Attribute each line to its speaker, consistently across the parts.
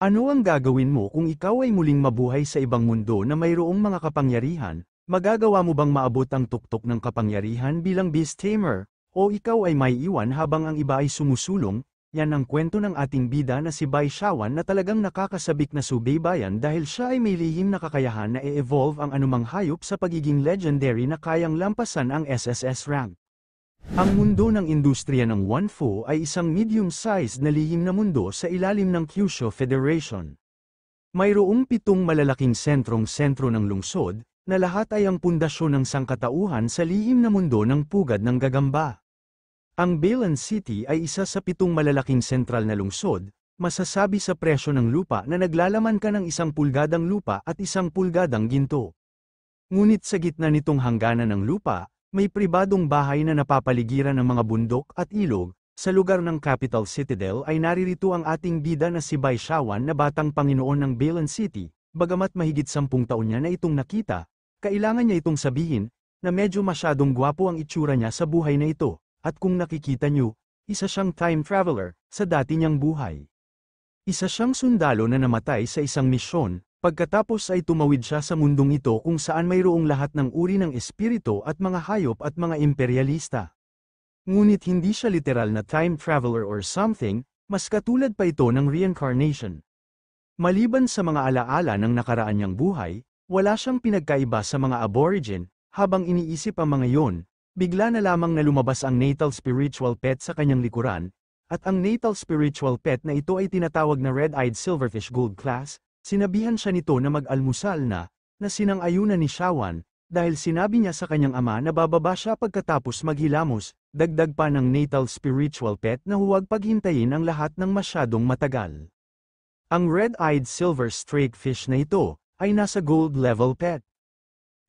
Speaker 1: Ano ang gagawin mo kung ikaw ay muling mabuhay sa ibang mundo na mayroong mga kapangyarihan? Magagawa mo bang maabot ang tuktok ng kapangyarihan bilang beast tamer? O ikaw ay maiiwan habang ang iba ay sumusulong? Yan ang kwento ng ating bida na si Bai Shawan na talagang nakakasabik na subaybayan dahil siya ay may lihim na kakayahan na e-evolve ang anumang hayop sa pagiging legendary na kayang lampasan ang SSS rank. Ang mundo ng industriya ng Wanfu ay isang medium-sized na lihim na mundo sa ilalim ng Kyushu Federation. Mayroong 7 malalaking sentro ng lungsod, na lahat ay ang pundasyon ng sangkatauhan sa lihim na mundo ng pugad ng gagamba. Ang Balan City ay isa sa 7 malalaking sentral na lungsod, masasabi sa presyo ng lupa na naglalaman ka ng 1 pulgadang lupa at 1 pulgadang ginto. Ngunit sa gitna nitong hangganan ng lupa, may pribadong bahay na napapaligiran ng mga bundok at ilog. Sa lugar ng Capital Citadel ay naririto ang ating bida na si Bai Shawan na batang Panginoon ng Balan City. Bagamat mahigit 10 taon niya na itong nakita, kailangan niya itong sabihin, na medyo masyadong gwapo ang itsura niya sa buhay na ito. At kung nakikita niyo, isa siyang time traveler, sa dati niyang buhay. Isa siyang sundalo na namatay sa isang misyon, pagkatapos ay tumawid siya sa mundong ito kung saan mayroong lahat ng uri ng espiritu at mga hayop at mga imperialista. Ngunit hindi siya literal na time traveler or something, mas katulad pa ito ng reincarnation. Maliban sa mga alaala ng nakaraan niyang buhay, wala siyang pinagkaiba sa mga aborigine. Habang iniisip ang mga yon, bigla na lamang na lumabas ang natal spiritual pet sa kanyang likuran, at ang natal spiritual pet na ito ay tinatawag na red-eyed silverfish gold class. Sinabihan siya nito na mag-almusal na sinang-ayunan ni Shawan, dahil sinabi niya sa kanyang ama na bababa siya pagkatapos maghilamos. Dagdag pa ng natal spiritual pet na huwag paghintayin ang lahat ng masyadong matagal. Ang red-eyed silver streak fish na ito, ay nasa gold level pet.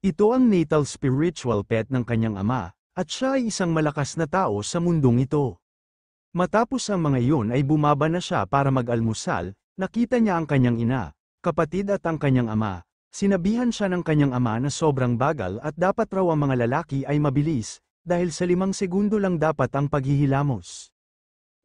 Speaker 1: Ito ang natal spiritual pet ng kanyang ama, at siya ay isang malakas na tao sa mundong ito. Matapos ang mga iyon ay bumaba na siya para mag-almusal, nakita niya ang kanyang ina, kapatid at ang kanyang ama. Sinabihan siya ng kanyang ama na sobrang bagal at dapat raw ang mga lalaki ay mabilis, dahil sa 5 segundo lang dapat ang paghihilamos.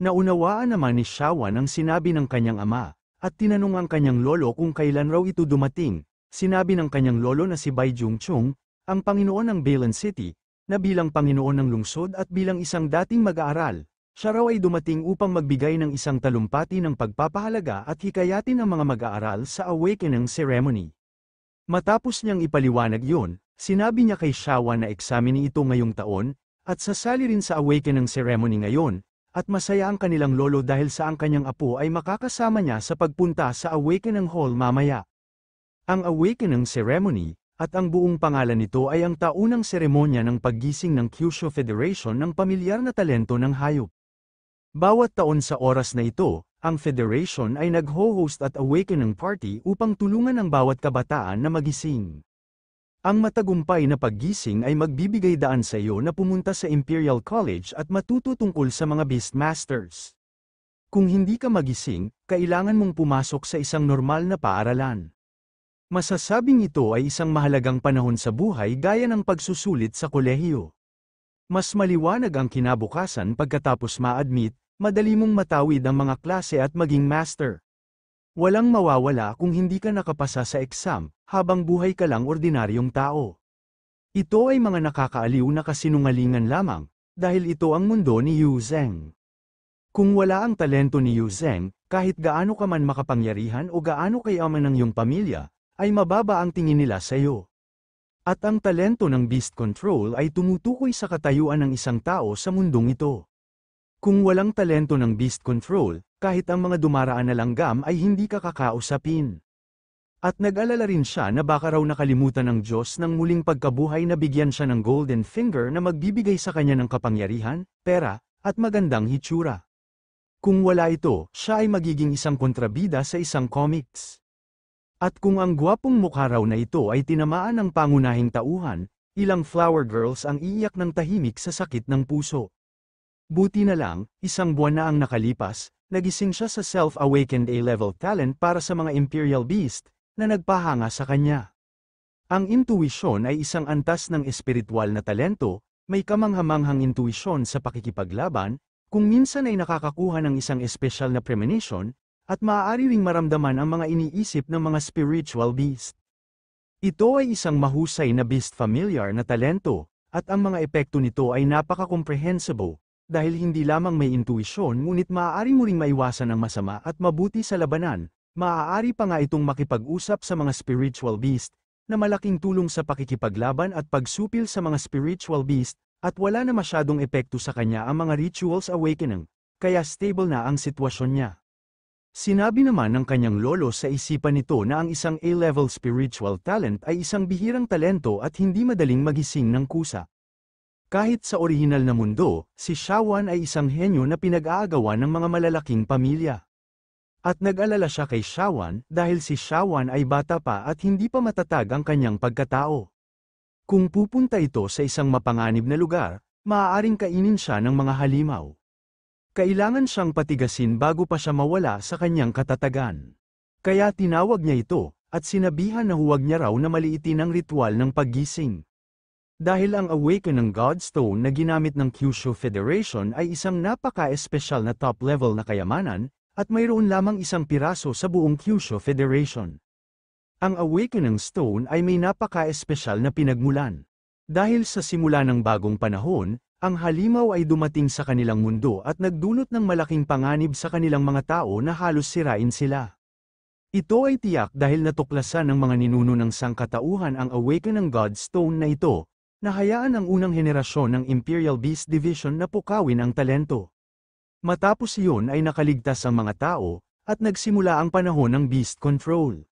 Speaker 1: Naunawaan naman ni Shawan ang sinabi ng kanyang ama, at tinanong ang kanyang lolo kung kailan raw ito dumating. Sinabi ng kanyang lolo na si Bai Jungchung, ang Panginoon ng Balan City, na bilang Panginoon ng lungsod at bilang isang dating mag-aaral, siya raw ay dumating upang magbigay ng isang talumpati ng pagpapahalaga at hikayatin ang mga mag-aaral sa awakening ceremony. Matapos niyang ipaliwanag yun, sinabi niya kay Shawan na examine ito ngayong taon, at sasali rin sa awakening ceremony ngayon, at masaya ang kanilang lolo dahil sa ang kanyang apo ay makakasama niya sa pagpunta sa awakening hall mamaya. Ang awakening ceremony, at ang buong pangalan nito ay ang taunang seremonya ng paggising ng Kyushu Federation ng pamilyar na talento ng hayop. Bawat taon sa oras na ito, ang Federation ay nag-ho-host at awakening party upang tulungan ang bawat kabataan na magising. Ang matagumpay na paggising ay magbibigay daan sa iyo na pumunta sa Imperial College at matuto tungkol sa mga Beastmasters. Kung hindi ka magising, kailangan mong pumasok sa isang normal na paaralan. Masasabing ito ay isang mahalagang panahon sa buhay gaya ng pagsusulit sa kolehiyo. Mas maliwanag ang kinabukasan pagkatapos ma-admit, madali mong matawid ang mga klase at maging master. Walang mawawala kung hindi ka nakapasa sa exam, habang buhay ka lang ordinaryong tao. Ito ay mga nakakaaliw na kasinungalingan lamang, dahil ito ang mundo ni Yu Zheng. Kung wala ang talento ni Yu Zheng, kahit gaano ka man makapangyarihan o gaano kayaman ang iyong pamilya, ay mababa ang tingin nila sa iyo. At ang talento ng beast control ay tumutukoy sa katayuan ng isang tao sa mundong ito. Kung walang talento ng beast control, kahit ang mga dumaraan na langgam ay hindi ka kakausapin. At nag-alala rin siya na baka raw nakalimutan ng Diyos ng muling pagkabuhay na bigyan siya ng golden finger na magbibigay sa kanya ng kapangyarihan, pera, at magandang hitsura. Kung wala ito, siya ay magiging isang kontrabida sa isang comics. At kung ang gwapong mukha raw na ito ay tinamaan ng pangunahing tauhan, ilang flower girls ang iiyak ng tahimik sa sakit ng puso. Buti na lang, 1 buwan na ang nakalipas, nagising siya sa self-awakened A-level talent para sa mga Imperial Beast, na nagpahanga sa kanya. Ang intuisyon ay isang antas ng espiritual na talento, may kamanghamanghang intuisyon sa pakikipaglaban, kung minsan ay nakakakuha ng isang espesyal na premonition, at maaari ring maramdaman ang mga iniisip ng mga spiritual beast. Ito ay isang mahusay na beast familiar na talento, at ang mga epekto nito ay napaka-comprehensible, dahil hindi lamang may intuisyon ngunit maaari mo ring maiwasan ang masama at mabuti sa labanan, maaari pa nga itong makipag-usap sa mga spiritual beast, na malaking tulong sa pakikipaglaban at pagsupil sa mga spiritual beast, at wala na masyadong epekto sa kanya ang mga rituals awakening, kaya stable na ang sitwasyon niya. Sinabi naman ng kanyang lolo sa isipan nito na ang isang A-level spiritual talent ay isang bihirang talento at hindi madaling magising ng kusa. Kahit sa orihinal na mundo, si Shawan ay isang henyo na pinag-aagawan ng mga malalaking pamilya. At nag-alala siya kay Shawan dahil si Shawan ay bata pa at hindi pa matatag ang kanyang pagkatao. Kung pupunta ito sa isang mapanganib na lugar, maaaring kainin siya ng mga halimaw. Kailangan siyang patigasin bago pa siya mawala sa kanyang katatagan. Kaya tinawag niya ito, at sinabihan na huwag niya raw na maliitin ang ritual ng paggising. Dahil ang Awaken ng Godstone na ginamit ng Kyushu Federation ay isang napaka-espesyal na top-level na kayamanan, at mayroon lamang isang piraso sa buong Kyushu Federation. Ang Awaken ng Stone ay may napaka-espesyal na pinagmulan. Dahil sa simula ng bagong panahon, ang halimaw ay dumating sa kanilang mundo at nagdulot ng malaking panganib sa kanilang mga tao na halos sirain sila. Ito ay tiyak dahil natuklasan ng mga ninuno ng sangkatauhan ang Awaken ng Godstone na ito, na hayaan ang unang henerasyon ng Imperial Beast Division na pukawin ang talento. Matapos iyon ay nakaligtas ang mga tao, at nagsimula ang panahon ng Beast Control.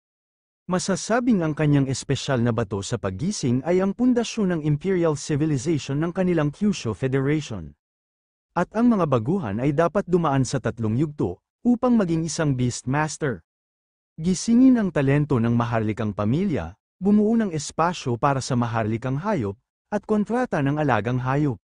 Speaker 1: Masasabing ang kanyang espesyal na bato sa paggising ay ang pundasyon ng Imperial Civilization ng kanilang Kyushu Federation. At ang mga baguhan ay dapat dumaan sa 3 yugto, upang maging isang Beast Master. Gisingin ang talento ng maharlikang pamilya, bumuo ng espasyo para sa maharlikang hayop, at kontrata ng alagang hayop.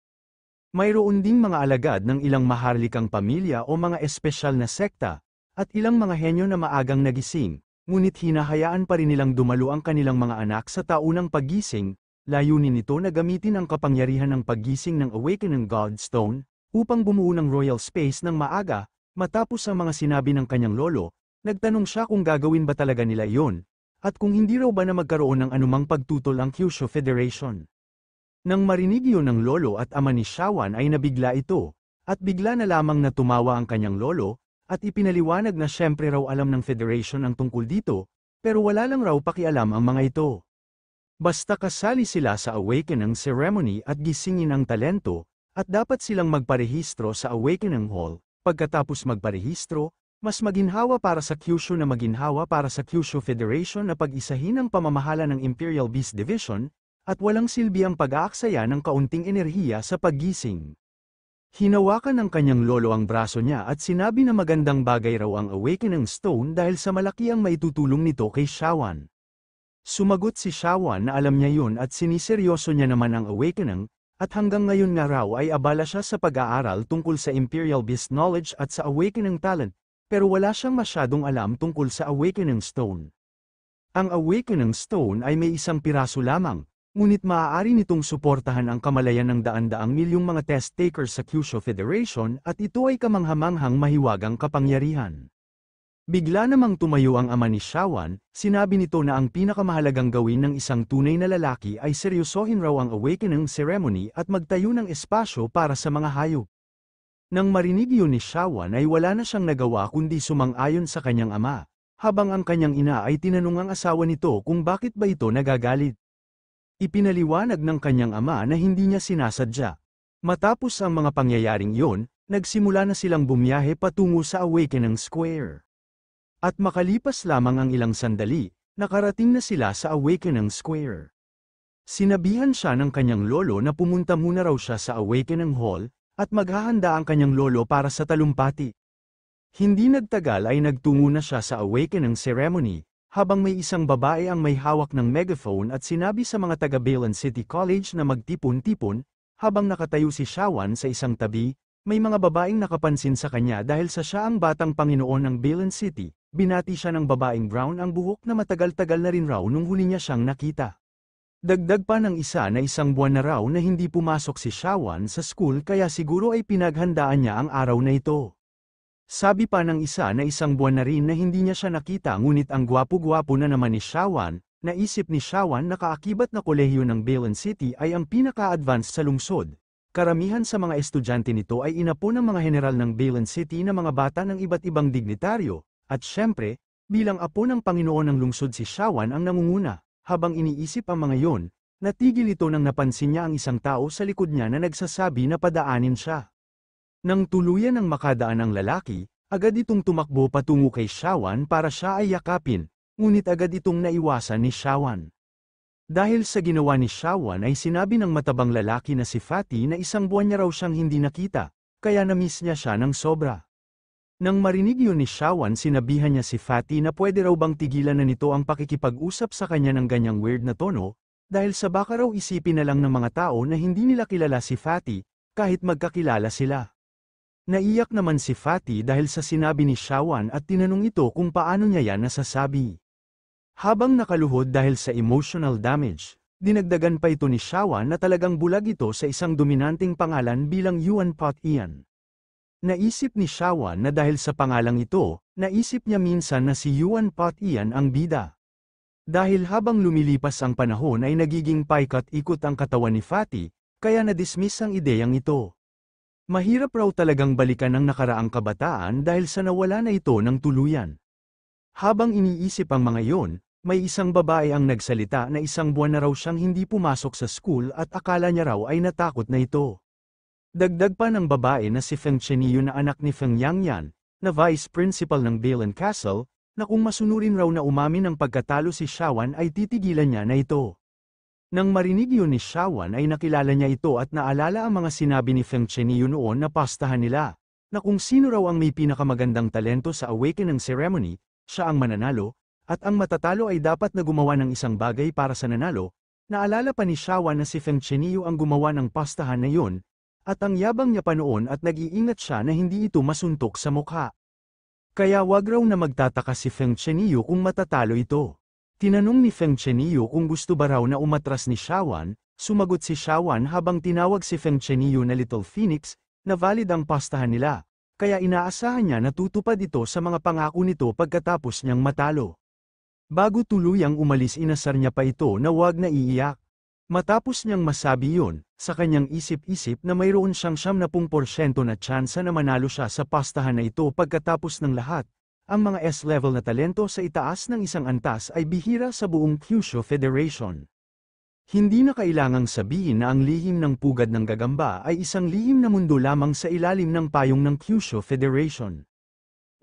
Speaker 1: Mayroon ding mga alagad ng ilang maharlikang pamilya o mga espesyal na sekta, at ilang mga henyo na maagang nagising. Ngunit hinahayaan pa rin nilang dumalo ang kanilang mga anak sa taunang paggising, layunin nito na gamitin ang kapangyarihan ng paggising ng Awaken ng Godstone, upang bumuo ng royal space ng maaga. Matapos ang mga sinabi ng kanyang lolo, nagtanong siya kung gagawin ba talaga nila iyon, at kung hindi raw ba na magkaroon ng anumang pagtutol ang Kyushu Federation. Nang marinig iyon ng lolo at ama ni Shawan ay nabigla ito, at bigla na lamang na tumawa ang kanyang lolo, at ipinaliwanag na syempre raw alam ng Federation ang tungkol dito, pero wala lang raw pakialam ang mga ito. Basta kasali sila sa Awakening Ceremony at gisingin ang talento, at dapat silang magparehistro sa Awakening Hall. Pagkatapos magparehistro, mas maginhawa para sa Kyushu na maginhawa para sa Kyushu Federation na pag-isahin ang pamamahala ng Imperial Beast Division, at walang silbi ang pag-aaksaya ng kaunting enerhiya sa paggising. Hinawakan ng kanyang lolo ang braso niya at sinabi na magandang bagay raw ang Awakening Stone dahil sa malaki ang maitutulong nito kay Shawan. Sumagot si Shawan na alam niya yun at siniseryoso niya naman ang Awakening, at hanggang ngayon nga raw ay abala siya sa pag-aaral tungkol sa Imperial Beast Knowledge at sa Awakening Talent, pero wala siyang masyadong alam tungkol sa Awakening Stone. Ang Awakening Stone ay may isang piraso lamang, ngunit maaari nitong suportahan ang kamalayan ng daan-daang milyong mga test takers sa Kyushu Federation at ito ay kamanghamanghang mahiwagang kapangyarihan. Bigla namang tumayo ang ama ni Shawan, sinabi nito na ang pinakamahalagang gawin ng isang tunay na lalaki ay seryosohin raw ang Awakening Ceremony at magtayo ng espasyo para sa mga hayop. Nang marinig yun ni Shawan ay wala na siyang nagawa kundi sumang-ayon sa kanyang ama, habang ang kanyang ina ay tinanong ang asawa nito kung bakit ba ito nagagalit. Ipinaliwanag ng kanyang ama na hindi niya sinasadya. Matapos ang mga pangyayaring iyon, nagsimula na silang bumiyahe patungo sa Awakening Square. At makalipas lamang ang ilang sandali, nakarating na sila sa Awakening Square. Sinabihan siya ng kanyang lolo na pumunta muna raw siya sa Awakening Hall, at maghahanda ang kanyang lolo para sa talumpati. Hindi nagtagal ay nagtungo na siya sa Awakening Ceremony, habang may isang babae ang may hawak ng megaphone at sinabi sa mga taga-Balan City College na magtipon-tipon, habang nakatayo si Shawan sa isang tabi, may mga babaeng nakapansin sa kanya dahil sa siya ang batang Panginoon ng Balan City, binati siya ng babaeng brown ang buhok na matagal-tagal na rin raw nung huli niya siyang nakita. Dagdag pa ng isa na isang buwan na raw na hindi pumasok si Shawan sa school kaya siguro ay pinaghandaan niya ang araw na ito. Sabi pa ng isa na isang buwan na rin na hindi niya siya nakita ngunit ang gwapo-gwapo na naman ni Shawan, naisip ni Shawan na kaakibat na kolehiyo ng Balan City ay ang pinaka-advanced sa lungsod. Karamihan sa mga estudyante nito ay inapo ng mga general ng Balan City na mga bata ng iba't ibang dignitaryo, at syempre, bilang apo ng Panginoon ng lungsod si Shawan ang nangunguna. Habang iniisip ang mga yon, natigil ito nang napansin niya ang isang tao sa likod niya na nagsasabi na padaanin siya. Nang tuluyan ng makadaan ang lalaki, agad itong tumakbo patungo kay Shawan para siya ay yakapin, ngunit agad itong naiwasan ni Shawan. Dahil sa ginawa ni Shawan ay sinabi ng matabang lalaki na si Fatty na isang buwan niya raw siyang hindi nakita, kaya na-miss niya siya ng sobra. Nang marinig yun ni Shawan sinabihan niya si Fatty na pwede raw bang tigilan na nito ang pakikipag-usap sa kanya ng ganyang weird na tono, dahil sa baka raw isipin na lang ng mga tao na hindi nila kilala si Fatty, kahit magkakilala sila. Naiyak naman si Fatty dahil sa sinabi ni Shawan at tinanong ito kung paano niya yan nasasabi. Habang nakaluhod dahil sa emotional damage, dinagdagan pa ito ni Shawan na talagang bulag ito sa isang dominanteng pangalan bilang Yuan Pot Ian. Naisip ni Shawan na dahil sa pangalang ito, naisip niya minsan na si Yuan Pot Ian ang bida. Dahil habang lumilipas ang panahon ay nagiging paikot-ikot ang katawan ni Fatty, kaya na-dismiss ang ideyang ito. Mahirap raw talagang balikan ang nakaraang kabataan dahil sa nawala na ito ng tuluyan. Habang iniisip ang mga yon, may isang babae ang nagsalita na isang buwan na raw siyang hindi pumasok sa school at akala niya raw ay natakot na ito. Dagdag pa ng babae na si Feng Chenio na anak ni Feng Yangyan, na vice principal ng Balan Castle, na kung masunurin raw na umamin ng pagkatalo si Shawan ay titigilan niya na ito. Nang marinig yun ni Shawan ay nakilala niya ito at naalala ang mga sinabi ni Feng Chenio noon na pastahan nila, na kung sino raw ang may pinakamagandang talento sa awakening ceremony, siya ang mananalo, at ang matatalo ay dapat na gumawa ng isang bagay para sa nanalo. Naalala pa ni Shawan na si Feng Chenio ang gumawa ng pastahan na yun, at ang yabang niya pa noon at nag-iingat siya na hindi ito masuntok sa mukha. Kaya wag raw na magtataka si Feng Chenio kung matatalo ito. Tinanong ni Feng Chenio kung gusto ba raw na umatras ni Shawan, sumagot si Shawan habang tinawag si Feng Chenio na Little Phoenix, na valid ang pastahan nila, kaya inaasahan niya na tutupad ito sa mga pangako nito pagkatapos niyang matalo. Bago tuluyang umalis inasar niya pa ito na wag na iiyak. Matapos niyang masabi yun, sa kanyang isip-isip na mayroon siyang 70% na tsansa na manalo siya sa pastahan na ito pagkatapos ng lahat. Ang mga S-level na talento sa itaas ng isang antas ay bihira sa buong Kyushu Federation. Hindi na kailangang sabihin na ang lihim ng pugad ng gagamba ay isang lihim na mundo lamang sa ilalim ng payong ng Kyushu Federation.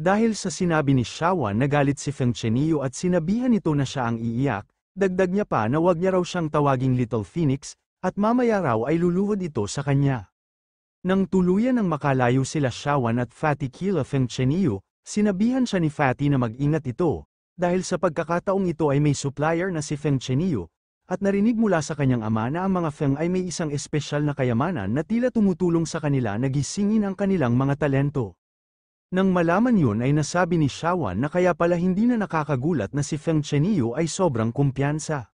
Speaker 1: Dahil sa sinabi ni Shawan nagalit si Feng Chenio at sinabihan nito na siya ang iiyak, dagdag niya pa na wag niya raw siyang tawaging Little Phoenix, at mamaya raw ay luluhod ito sa kanya. Nang tuluyan ng makalayo sila Shawan at Fatty kila Feng Chenio, sinabihan siya ni Fatty na mag-ingat ito, dahil sa pagkakataong ito ay may supplier na si Feng Chenio, at narinig mula sa kanyang ama na ang mga Feng ay may isang espesyal na kayamanan na tila tumutulong sa kanila na gisingin ang kanilang mga talento. Nang malaman yun ay nasabi ni Shawan na kaya pala hindi na nakakagulat na si Feng Chenio ay sobrang kumpiyansa.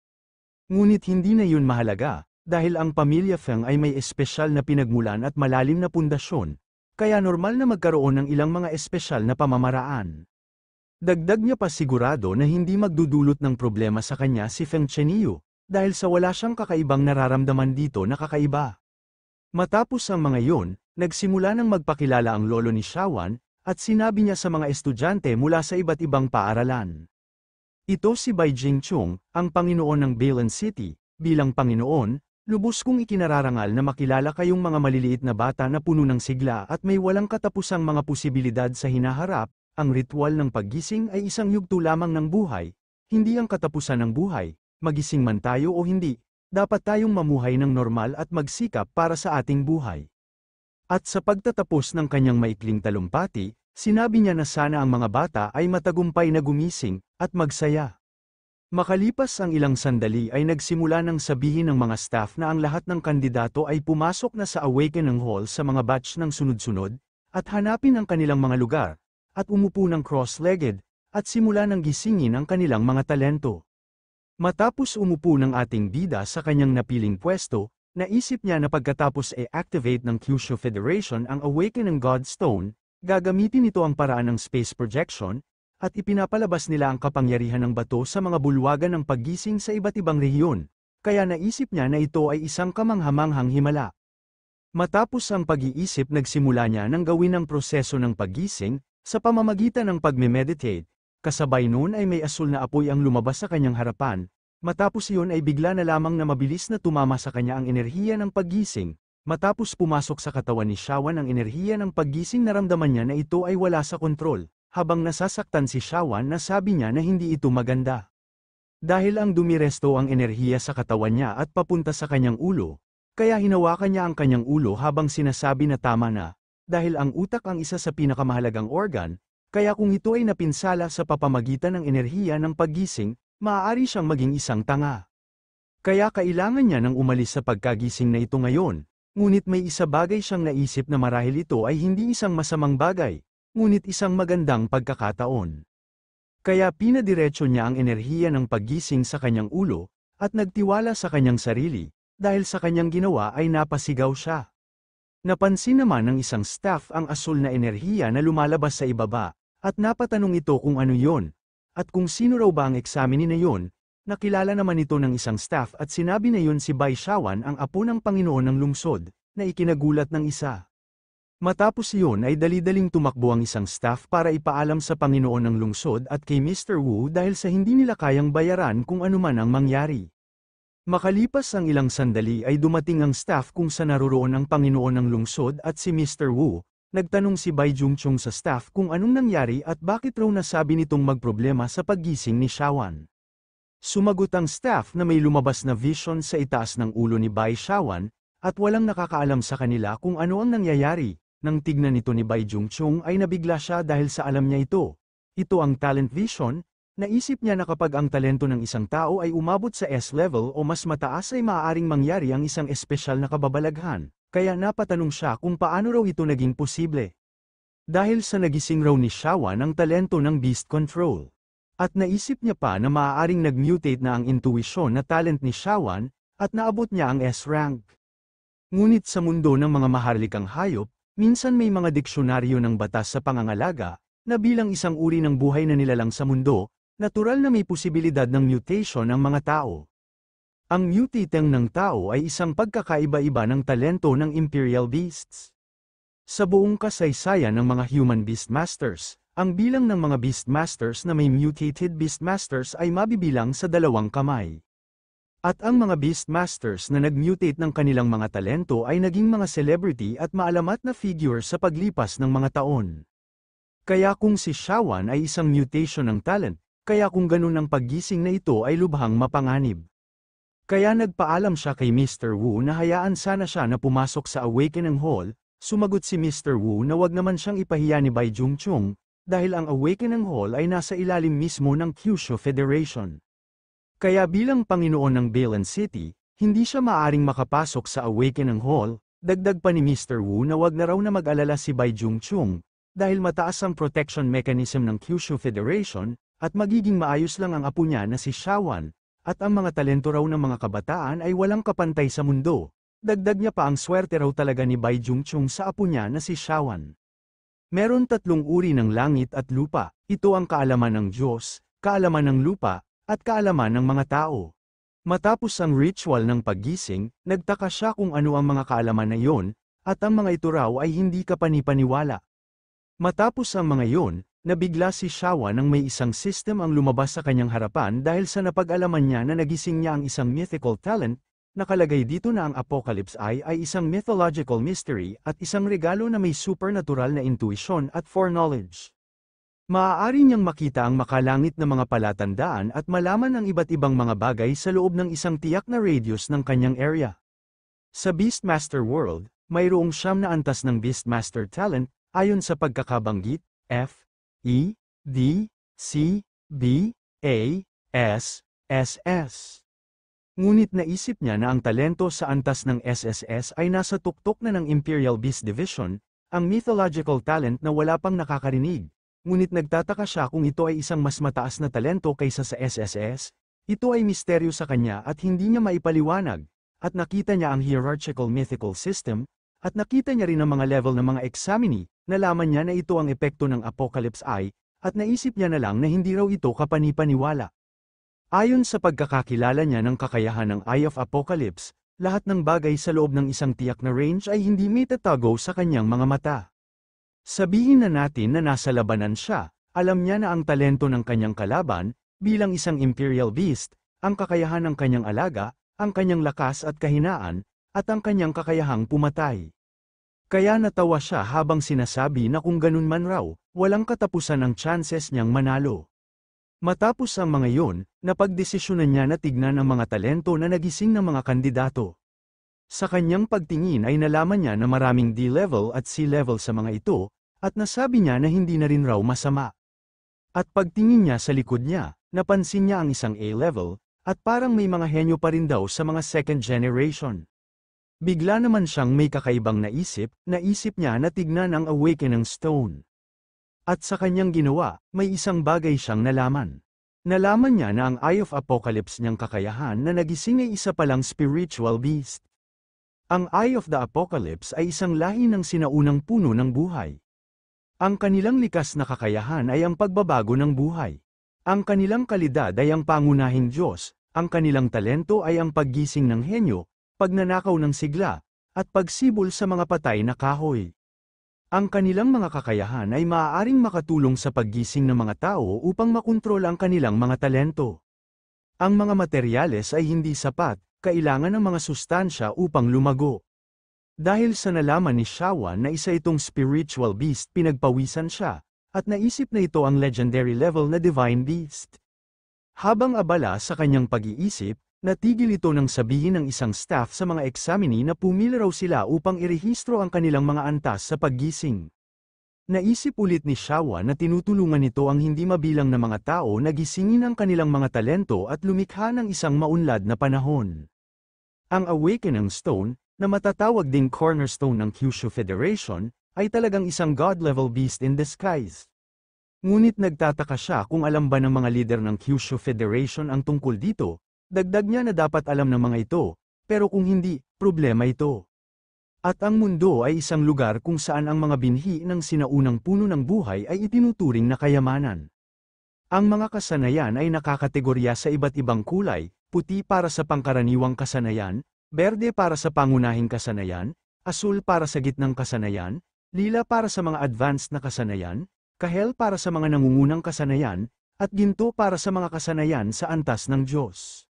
Speaker 1: Ngunit hindi na yun mahalaga, dahil ang pamilya Feng ay may espesyal na pinagmulan at malalim na pundasyon, kaya normal na magkaroon ng ilang mga espesyal na pamamaraan. Dagdag niya pa sigurado na hindi magdudulot ng problema sa kanya si Feng Chenio, dahil sa wala siyang kakaibang nararamdaman dito na kakaiba. Matapos ang mga yun, nagsimula nang magpakilala ang lolo ni Shawan, at sinabi niya sa mga estudyante mula sa iba't ibang paaralan. Ito si Bai Jingchung, ang Panginoon ng Balan City. Bilang Panginoon, lubos kong ikinararangal na makilala kayong mga maliliit na bata na puno ng sigla at may walang katapusang mga posibilidad sa hinaharap. Ang ritual ng paggising ay isang yugto lamang ng buhay, hindi ang katapusan ng buhay. Magising man tayo o hindi, dapat tayong mamuhay ng normal at magsikap para sa ating buhay. At sa pagtatapos ng kanyang maikling talumpati, sinabi niya na sana ang mga bata ay matagumpay na gumising, at magsaya. Makalipas ang ilang sandali ay nagsimula ng sabihin ng mga staff na ang lahat ng kandidato ay pumasok na sa Awakening Hall sa mga batch ng sunod-sunod, at hanapin ang kanilang mga lugar, at umupo ng cross-legged, at simula ng gisingin ang kanilang mga talento. Matapos umupo ng ating bida sa kanyang napiling pwesto, naisip niya na pagkatapos i-activate ng Kyushu Federation ang Awakening God Stone, Gagamitin nito ang paraan ng space projection, at ipinapalabas nila ang kapangyarihan ng bato sa mga bulwagan ng paggising sa iba't ibang rehiyon, kaya naisip niya na ito ay isang kamanghamanghang himala. Matapos ang pag-iisip nagsimula niya ng gawin ang proseso ng paggising, sa pamamagitan ng pagme-meditate, kasabay noon ay may asul na apoy ang lumabas sa kanyang harapan, matapos iyon ay bigla na lamang na mabilis na tumama sa kanya ang enerhiya ng paggising, matapos pumasok sa katawan ni Shawan ang enerhiya ng paggising naramdaman niya na ito ay wala sa kontrol, habang nasasaktan si Shawan na sabi niya na hindi ito maganda. Dahil ang dumiresto ang enerhiya sa katawan niya at papunta sa kanyang ulo, kaya hinawakan niya ang kanyang ulo habang sinasabi na tama na, dahil ang utak ang isa sa pinakamahalagang organ, kaya kung ito ay napinsala sa papamagitan ng enerhiya ng paggising, maaari siyang maging isang tanga. Kaya kailangan niya nang umalis sa pagkagising na ito ngayon, ngunit may isa bagay siyang naisip na marahil ito ay hindi isang masamang bagay, ngunit isang magandang pagkakataon. Kaya pinadiretso niya ang enerhiya ng paggising sa kanyang ulo, at nagtiwala sa kanyang sarili, dahil sa kanyang ginawa ay napasigaw siya. Napansin naman ng isang staff ang asul na enerhiya na lumalabas sa ibaba, at napatanong ito kung ano yon, at kung sino raw ba ang examine na yon. Nakilala naman ito ng isang staff at sinabi na yon si Bai Shawan ang apo ng Panginoon ng lungsod, na ikinagulat ng isa. Matapos iyon ay dali-daling tumakbo ang isang staff para ipaalam sa Panginoon ng lungsod at kay Mr. Wu dahil sa hindi nila kayang bayaran kung anuman ang mangyari. Makalipas ang ilang sandali ay dumating ang staff kung saan naroroon ang Panginoon ng lungsod at si Mr. Wu. Nagtanong si Bai Jungchong sa staff kung anong nangyari at bakit raw nasabi nitong magproblema sa paggising ni Shawan. Sumagot ang staff na may lumabas na vision sa itaas ng ulo ni Bai Shawan, at walang nakakaalam sa kanila kung ano ang nangyayari. Nang tignan ito ni Bai Jungchong ay nabigla siya dahil sa alam niya ito. Ito ang talent vision. Naisip niya na kapag ang talento ng isang tao ay umabot sa S-level o mas mataas ay maaaring mangyari ang isang espesyal na kababalaghan, kaya napatanong siya kung paano raw ito naging posible. Dahil sa nagising raw ni Shawan ang talento ng beast control. At naisip niya pa na maaaring nag-mutate na ang intuition na talent ni Shawan, at naabot niya ang S-rank. Ngunit sa mundo ng mga maharlikang hayop, minsan may mga diksyonaryo ng batas sa pangangalaga, na bilang isang uri ng buhay na nilalang sa mundo, natural na may posibilidad ng mutation ng mga tao. Ang mutating ng tao ay isang pagkakaiba-iba ng talento ng Imperial Beasts. Sa buong kasaysayan ng mga Human Beastmasters, ang bilang ng mga Beastmasters na may mutated Beastmasters ay mabibilang sa 2 kamay. At ang mga Beastmasters na nag-mutate ng kanilang mga talento ay naging mga celebrity at maalamat na figure sa paglipas ng mga taon. Kaya kung si Shawan ay isang mutation ng talent, kaya kung ganun ang paggising na ito ay lubhang mapanganib. Kaya nagpaalam siya kay Mr. Wu na hayaan sana siya na pumasok sa Awakening Hall. Sumagot si Mr. Wu na wag naman siyang ipahiya ni Bai Jungchong, dahil ang Awakening Hall ay nasa ilalim mismo ng Kyushu Federation. Kaya bilang Panginoon ng Balan City, hindi siya maaring makapasok sa Awakening Hall. Dagdag pa ni Mr. Wu na wag na raw na mag-alala si Bai Jungchong, dahil mataas ang protection mechanism ng Kyushu Federation, at magiging maayos lang ang apo niya na si Shawan, at ang mga talento raw ng mga kabataan ay walang kapantay sa mundo. Dagdag niya pa ang swerte raw talaga ni Bai Jungchong sa apo niya na si Shawan. Meron 3 uri ng langit at lupa, ito ang kaalaman ng Diyos, kaalaman ng lupa, at kaalaman ng mga tao. Matapos ang ritual ng paggising, nagtaka siya kung ano ang mga kaalaman na iyon, at ang mga ito raw ay hindi kapanipaniwala. Matapos ang mga iyon, nabigla si Shawan nang may isang system ang lumabas sa kanyang harapan dahil sa napag-alaman niya na nagising niya ang isang mythical talent. Nakalagay dito na ang Apocalypse Eye ay isang mythological mystery at isang regalo na may supernatural na intuition at foreknowledge. Maaari niyang makita ang makalangit na mga palatandaan at malaman ang iba't ibang mga bagay sa loob ng isang tiyak na radius ng kanyang area. Sa Beastmaster World, mayroong 9 na antas ng Beastmaster talent, ayon sa pagkakabanggit, F, E, D, C, B, A, S, SS. Ngunit naisip niya na ang talento sa antas ng SSS ay nasa tuktok na ng Imperial Beast Division, ang mythological talent na wala pang nakakarinig. Ngunit nagtataka siya kung ito ay isang mas mataas na talento kaysa sa SSS, ito ay misteryo sa kanya at hindi niya maipaliwanag, at nakita niya ang hierarchical mythical system, at nakita niya rin ang mga level ng mga examinee, nalaman niya na ito ang epekto ng Apocalypse Eye, at naisip niya na lang na hindi raw ito kapani-paniwala. Ayon sa pagkakakilala niya ng kakayahan ng Eye of Apocalypse, lahat ng bagay sa loob ng isang tiyak na range ay hindi may tatago sa kanyang mga mata. Sabihin na natin na nasa labanan siya, alam niya na ang talento ng kanyang kalaban, bilang isang Imperial Beast, ang kakayahan ng kanyang alaga, ang kanyang lakas at kahinaan, at ang kanyang kakayahang pumatay. Kaya natawa siya habang sinasabi na kung ganun man raw, walang katapusan ang chances niyang manalo. Matapos ang mga iyon, napagdesisyonan niya na tignan ang mga talento na nagising ng mga kandidato. Sa kanyang pagtingin ay nalaman niya na maraming D-level at C-level sa mga ito, at nasabi niya na hindi na rin raw masama. At pagtingin niya sa likod niya, napansin niya ang isang A-level, at parang may mga henyo pa rin daw sa mga second generation. Bigla naman siyang may kakaibang naisip niya na tignan ang Awakening Stone. At sa kanyang ginawa, may isang bagay siyang nalaman. Nalaman niya na ang Eye of Apocalypse niyang kakayahan na nagising ay isa palang spiritual beast. Ang Eye of the Apocalypse ay isang lahi ng sinaunang puno ng buhay. Ang kanilang likas na kakayahan ay ang pagbabago ng buhay. Ang kanilang kalidad ay ang pangunahing Diyos, ang kanilang talento ay ang paggising ng henyo, pagnanakaw ng sigla, at pagsibol sa mga patay na kahoy. Ang kanilang mga kakayahan ay maaaring makatulong sa paggising ng mga tao upang makontrol ang kanilang mga talento. Ang mga materyales ay hindi sapat, kailangan ng mga sustansya upang lumago. Dahil sa nalaman ni Shawan na isa itong spiritual beast, pinagpawisan siya, at naisip na ito ang legendary level na divine beast. Habang abala sa kanyang pag-iisip, natigil ito nang sabihin ng isang staff sa mga examinee na pumili raw sila upang irehistro ang kanilang mga antas sa paggising. Naisip ulit ni Shawan na tinutulungan nito ang hindi mabilang na mga tao na gisingin ang kanilang mga talento at lumikha ng isang maunlad na panahon. Ang Awakening Stone, na matatawag ding cornerstone ng Kyushu Federation, ay talagang isang god-level beast in disguise. Ngunit nagtataka siya kung alam ba ng mga leader ng Kyushu Federation ang tungkol dito. Dagdag niya na dapat alam ng mga ito, pero kung hindi, problema ito. At ang mundo ay isang lugar kung saan ang mga binhi ng sinaunang puno ng buhay ay itinuturing na kayamanan. Ang mga kasanayan ay nakakategorya sa iba't ibang kulay, puti para sa pangkaraniwang kasanayan, berde para sa pangunahing kasanayan, asul para sa gitnang kasanayan, lila para sa mga advanced na kasanayan, kahel para sa mga nangungunang kasanayan, at ginto para sa mga kasanayan sa antas ng Diyos.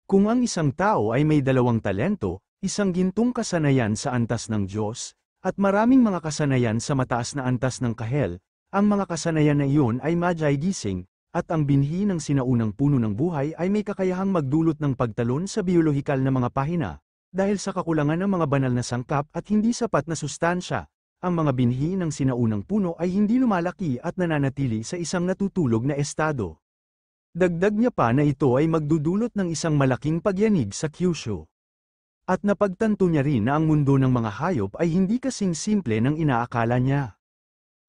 Speaker 1: Kung ang isang tao ay may dalawang talento, isang gintong kasanayan sa antas ng Diyos, at maraming mga kasanayan sa mataas na antas ng kahel, ang mga kasanayan na iyon ay Magi gising, at ang binhi ng sinaunang puno ng buhay ay may kakayahang magdulot ng pagtalon sa biolohikal na mga pahina, dahil sa kakulangan ng mga banal na sangkap at hindi sapat na sustansya. Ang mga binhi ng sinaunang puno ay hindi lumalaki at nananatili sa isang natutulog na estado. Dagdag niya pa na ito ay magdudulot ng isang malaking pagyanig sa Kyushu. At napagtanto niya rin na ang mundo ng mga hayop ay hindi kasing simple ng inaakala niya.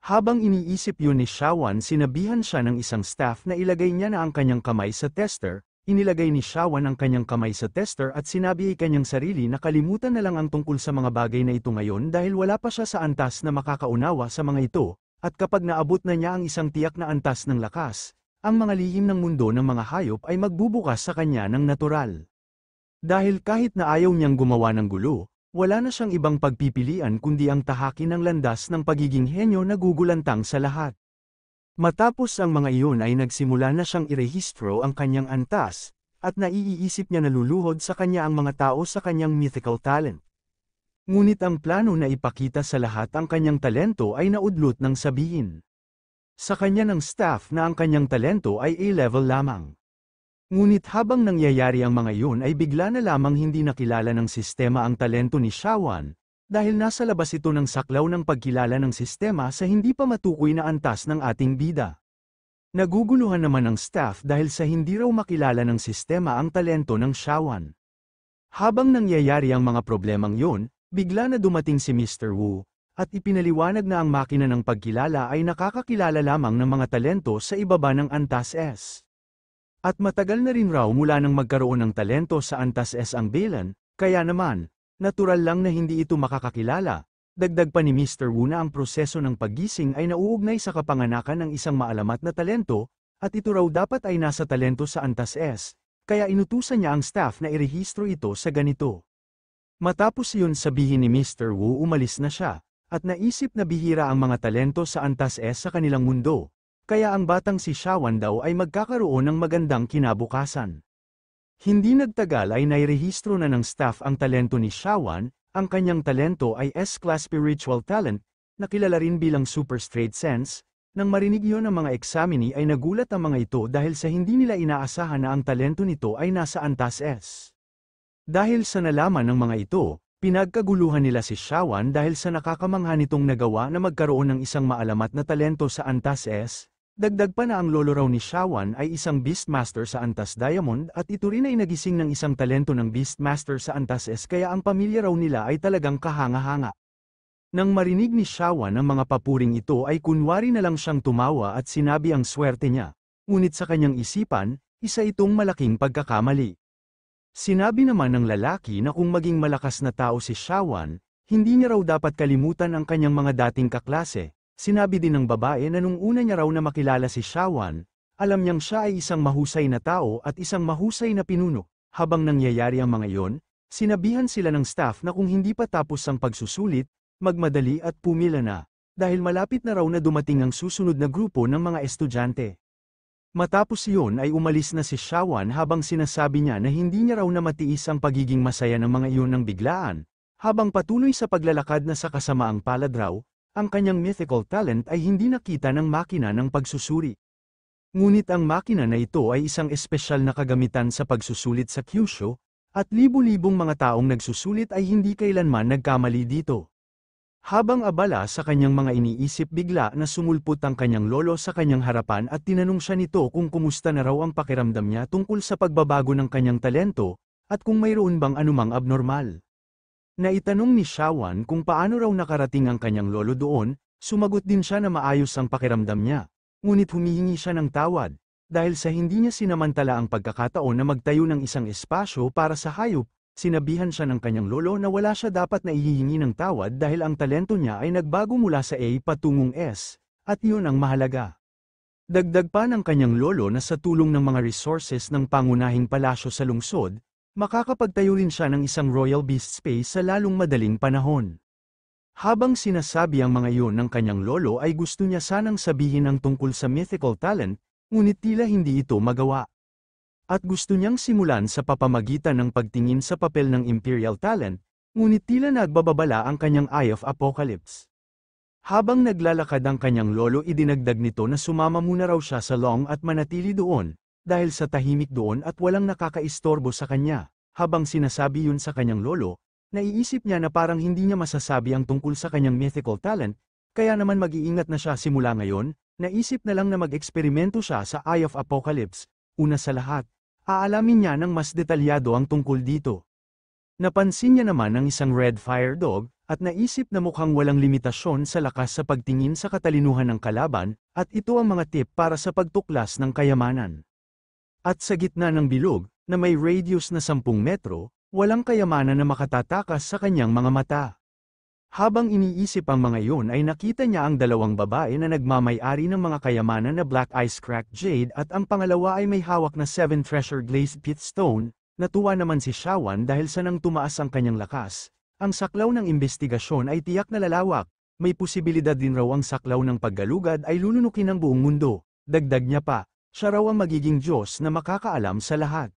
Speaker 1: Habang iniisip yun ni Shawan, sinabihan siya ng isang staff na ilagay niya na ang kanyang kamay sa tester. Inilagay ni Shawan ang kanyang kamay sa tester at sinabi ay kanyang sarili na kalimutan na lang ang tungkol sa mga bagay na ito ngayon dahil wala pa siya sa antas na makakaunawa sa mga ito, at kapag naabot na niya ang isang tiyak na antas ng lakas, ang mga lihim ng mundo ng mga hayop ay magbubukas sa kanya ng natural. Dahil kahit na ayaw niyang gumawa ng gulo, wala na siyang ibang pagpipilian kundi ang tahakin ng landas ng pagiging henyo na gugulantang sa lahat. Matapos ang mga iyon ay nagsimula na siyang irehistro ang kanyang antas, at naiisip niya na luluhod sa kanya ang mga tao sa kanyang mythical talent. Ngunit ang plano na ipakita sa lahat ang kanyang talento ay naudlot ng sabihin sa kanya ng staff na ang kanyang talento ay A-level lamang. Ngunit habang nangyayari ang mga iyon ay bigla na lamang hindi nakilala ng sistema ang talento ni Shawan, dahil nasa labas ito ng saklaw ng pagkilala ng sistema sa hindi pa matukoy na antas ng ating bida. Naguguluhan naman ang staff dahil sa hindi raw makilala ng sistema ang talento ng Shawan. Habang nangyayari ang mga problemang yun, bigla na dumating si Mr. Wu, at ipinaliwanag na ang makina ng pagkilala ay nakakakilala lamang ng mga talento sa ibaba ng antas S. At matagal na rin raw mula nang magkaroon ng talento sa antas S ang Balan, kaya naman, natural lang na hindi ito makakakilala, Dagdag pa ni Mr. Wu na ang proseso ng paggising ay nauugnay sa kapanganakan ng isang maalamat na talento, at ito raw dapat ay nasa talento sa antas S, kaya inutusan niya ang staff na irehistro ito sa ganito. Matapos iyon sabihin ni Mr. Wu umalis na siya, at naisip na bihira ang mga talento sa antas S sa kanilang mundo, kaya ang batang si Shawan daw ay magkakaroon ng magandang kinabukasan. Hindi nagtagal ay nairehistro na ng staff ang talento ni Shawan. Ang kanyang talento ay S-Class Spiritual Talent, na kilala rin bilang Super Straight Sense. Nang marinig iyon ng mga examinee ay nagulat ang mga ito dahil sa hindi nila inaasahan na ang talento nito ay nasa antas S. Dahil sa nalaman ng mga ito, pinagkaguluhan nila si Shawan dahil sa nakakamangha nitong nagawa na magkaroon ng isang maalamat na talento sa antas S. Dagdag pa na ang lolo raw ni Shawan ay isang Beastmaster sa antas Diamond at ito rin ay nagising ng isang talento ng Beastmaster sa antas S kaya ang pamilya raw nila ay talagang kahanga-hanga. Nang marinig ni Shawan ang mga papuring ito ay kunwari na lang siyang tumawa at sinabi ang swerte niya. Ngunit sa kanyang isipan, isa itong malaking pagkakamali. Sinabi naman ng lalaki na kung maging malakas na tao si Shawan, hindi niya raw dapat kalimutan ang kanyang mga dating kaklase. Sinabi din ng babae na nung una niya raw na makilala si Shawan, alam niyang siya ay isang mahusay na tao at isang mahusay na pinuno. Habang nangyayari ang mga iyon, sinabihan sila ng staff na kung hindi pa tapos ang pagsusulit, magmadali at pumila na, dahil malapit na raw na dumating ang susunod na grupo ng mga estudyante. Matapos iyon ay umalis na si Shawan habang sinasabi niya na hindi niya raw na matiis ang pagiging masaya ng mga iyon ng biglaan, habang patuloy sa paglalakad na sa kasamaang palad raw, ang kanyang mythical talent ay hindi nakita ng makina ng pagsusuri. Ngunit ang makina na ito ay isang espesyal na kagamitan sa pagsusulit sa Kyushu, at libu-libong mga taong nagsusulit ay hindi kailanman nagkamali dito. Habang abala sa kanyang mga iniisip bigla na sumulpot ang kanyang lolo sa kanyang harapan at tinanong siya nito kung kumusta na raw ang pakiramdam niya tungkol sa pagbabago ng kanyang talento, at kung mayroon bang anumang abnormal. Naitanong ni Shawan kung paano raw nakarating ang kanyang lolo doon, sumagot din siya na maayos ang pakiramdam niya. Ngunit humihingi siya ng tawad, dahil sa hindi niya sinamantala ang pagkakataon na magtayo ng isang espasyo para sa hayop, sinabihan siya ng kanyang lolo na wala siya dapat na ihihingi ng tawad dahil ang talento niya ay nagbago mula sa A patungong S, at iyon ang mahalaga. Dagdag pa ng kanyang lolo na sa tulong ng mga resources ng pangunahing palasyo sa lungsod, makakapagtayo rin siya ng isang Royal Beast Space sa lalong madaling panahon. Habang sinasabi ang mga iyon ng kanyang lolo ay gusto niya sanang sabihin ang tungkol sa mythical talent, ngunit tila hindi ito magawa. At gusto niyang simulan sa papamagitan ng pagtingin sa papel ng Imperial Talent, ngunit tila nagbababala ang kanyang Eye of Apocalypse. Habang naglalakad ang kanyang lolo idinagdag nito na sumama muna raw siya sa Long at manatili doon, dahil sa tahimik doon at walang nakakaistorbo sa kanya. Habang sinasabi yun sa kanyang lolo, naiisip niya na parang hindi niya masasabi ang tungkol sa kanyang mythical talent, kaya naman mag-iingat na siya simula ngayon, naisip na lang na mag-eksperimento siya sa Eye of Apocalypse. Una sa lahat, aalamin niya ng mas detalyado ang tungkol dito. Napansin niya naman ang isang red fire dog, at naisip na mukhang walang limitasyon sa lakas sa pagtingin sa katalinuhan ng kalaban, at ito ang mga tip para sa pagtuklas ng kayamanan. At sa gitna ng bilog, na may radius na 10 metro, walang kayamanan na makatatakas sa kanyang mga mata. Habang iniisip ang mga iyon ay nakita niya ang dalawang babae na nagmamay-ari ng mga kayamanan na Black Ice Cracked Jade at ang pangalawa ay may hawak na 7 Treasure Glazed Pit Stone. Natuwa naman si Shawan dahil sa nang tumaas ang kanyang lakas. Ang saklaw ng imbestigasyon ay tiyak na lalawak, may posibilidad din raw ang saklaw ng paggalugad ay lulunukin ang buong mundo. Dagdag niya pa, siya raw ang magiging Diyos na makakaalam sa lahat.